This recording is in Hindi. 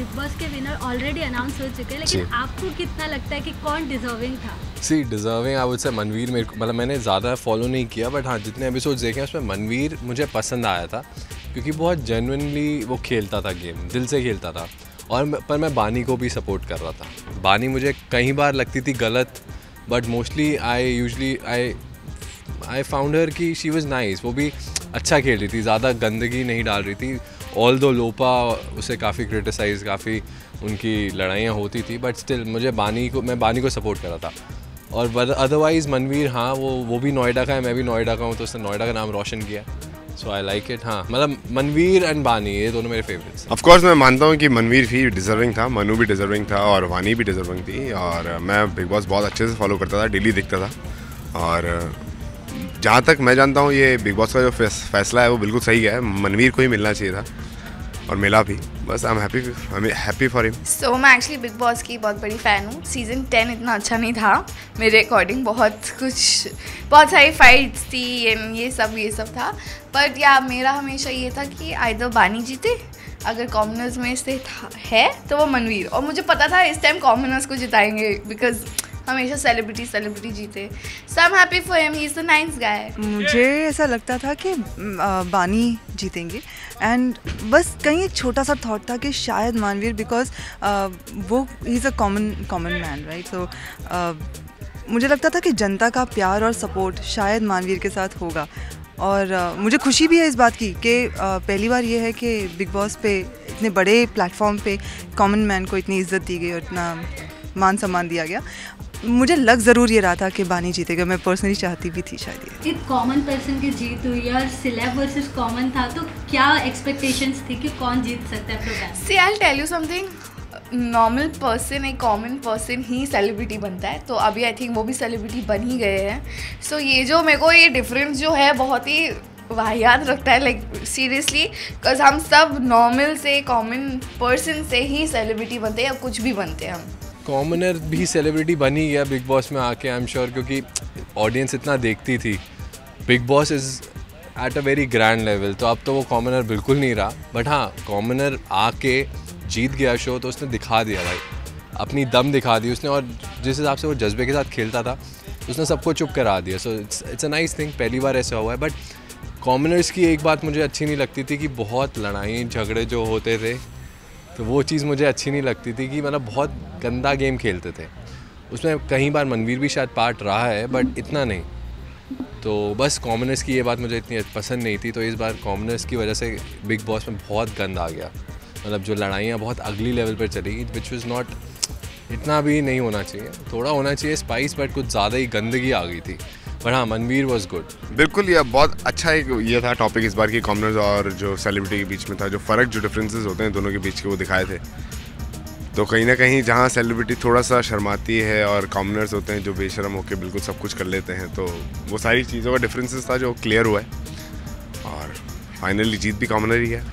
बिग बॉस के विनर ऑलरेडी अनाउंस हो चुके हैं, लेकिन आपको कितना लगता है कि कौन डिजर्विंग था? Deserving I would say Manveer. मेरे को मतलब मैंने ज़्यादा फॉलो नहीं किया, बट हाँ जितने एपिसोड्स देखे उसमें मनवीर मुझे पसंद आया था, क्योंकि बहुत जेन्युइनली वो खेलता था गेम, दिल से खेलता था। पर मैं बानी को भी सपोर्ट कर रहा था। बानी मुझे कई बार लगती थी गलत, but mostly I found her कि शी वाज नाइस। वो भी अच्छा खेल रही थी, ज़्यादा गंदगी नहीं डाल रही थी। ऑल दो लोपा उसे काफ़ी क्रिटिसाइज़, काफ़ी उनकी लड़ाइयाँ होती थी, बट स्टिल मैं बानी को सपोर्ट कर रहा था। और अदरवाइज़ मनवीर, हाँ वो भी नोएडा का है, मैं भी नोएडा का हूँ, तो उसने नोएडा का नाम रोशन किया। सो आई लाइक इट। हाँ मतलब मनवीर एंड बानी, ये दोनों मेरे फेवरेट्स। ऑफ कोर्स मैं मानता हूँ कि मनवीर भी डिजर्विंग था, मनु भी डिजर्विंग था और वानी भी डिजर्विंग थी। और मैं बिग बॉस बहुत अच्छे से फॉलो करता था, डेली दिखता था। और जहाँ तक मैं जानता हूँ ये बिग बॉस का जो फैसला है वो बिल्कुल सही है। मनवीर को ही मिलना चाहिए था और मिला भी। बस I am happy for him. So मैं एक्चुअली बिग बॉस की बहुत बड़ी फ़ैन हूँ। सीज़न 10 इतना अच्छा नहीं था मेरे अकॉर्डिंग, बहुत सारी फाइट्स थी, ये सब था। बट या मेरा हमेशा ये था कि आइदर बानी जीते, अगर कॉमनर्स में से है तो वो मनवीर। और मुझे पता था इस टाइम कॉमनर्स को जिताएंगे, बिकॉज हमेशा सेलिब्रिटी जीते। So I am happy for him, he is a nice guy. मुझे ऐसा लगता था कि बानी जीतेंगे, एंड बस कहीं एक छोटा सा थॉट था कि शायद मानवीर, बिकॉज वो he is a common man, right. So मुझे लगता था कि जनता का प्यार और सपोर्ट शायद मानवीर के साथ होगा। और मुझे खुशी भी है इस बात की कि पहली बार ये है कि बिग बॉस पे इतने बड़े प्लेटफॉर्म पे कॉमन मैन को इतनी इज्जत दी गई और इतना मान सम्मान दिया गया। मुझे लग ज़रूर ये रहा था कि बानी जीतेगा, मैं पर्सनली चाहती भी थी शायद ये। एक कॉमन पर्सन की जीत हुई और सिलेब वर्सेस कॉमन था, तो क्या एक्सपेक्टेशंस थी कि कौन जीत सकता है program? See I will tell you something, normal person, एक कॉमन पर्सन ही सेलिब्रिटी बनता है, तो अभी आई थिंक वो भी सेलिब्रिटी बन ही गए हैं। सो ये जो मेरे को ये डिफरेंस जो है बहुत ही वाहियात लगता है, लाइक सीरियसली, बिकॉज हम सब नॉर्मल से कॉमन पर्सन से ही सेलिब्रिटी बनते हैं या कुछ भी बनते हैं हम। कॉमनर भी सेलिब्रिटी बन ही गया बिग बॉस में आके, आई एम श्योर, क्योंकि ऑडियंस इतना देखती थी। Big boss is at a very grand level, तो अब तो वो कॉमनर बिल्कुल नहीं रहा। बट हाँ, कॉमनर आके जीत गया शो, तो उसने दिखा दिया भाई, अपनी दम दिखा दी उसने। और जिस हिसाब से वो जज्बे के साथ खेलता था, उसने सबको चुप करा दिया। So it's a nice thing, पहली बार ऐसा हुआ है। बट कॉमनर्स की एक बात मुझे अच्छी नहीं लगती थी कि बहुत लड़ाई झगड़े जो होते थे, तो वो चीज़ मुझे अच्छी नहीं लगती थी कि मतलब बहुत गंदा गेम खेलते थे। उसमें कई बार मनवीर भी शायद पार्ट रहा है, बट इतना नहीं। तो बस कॉमनर्स की ये बात मुझे इतनी पसंद नहीं थी, तो इस बार कॉमनर्स की वजह से बिग बॉस में बहुत गंद आ गया। मतलब जो लड़ाइयाँ बहुत अगली लेवल पर चली, विच वाज नॉट, इतना भी नहीं होना चाहिए, थोड़ा होना चाहिए स्पाइस, बट कुछ ज़्यादा ही गंदगी आ गई थी। पर हाँ, मनवीर वॉज गुड। बिल्कुल, ये बहुत अच्छा एक ये था टॉपिक इस बार की, कॉमनर्स और जो सेलिब्रिटी के बीच में था, जो फ़र्क, जो डिफरेंसेस होते हैं दोनों के बीच के, वो दिखाए थे। तो कहीं ना कहीं जहाँ सेलिब्रिटी थोड़ा सा शर्माती है और कॉमनर्स होते हैं जो बेशर्म होकर बिल्कुल सब कुछ कर लेते हैं, तो वो सारी चीज़ों का डिफरेंसेस था जो क्लियर हुआ है। और फाइनली जीत भी कॉमनर ही है।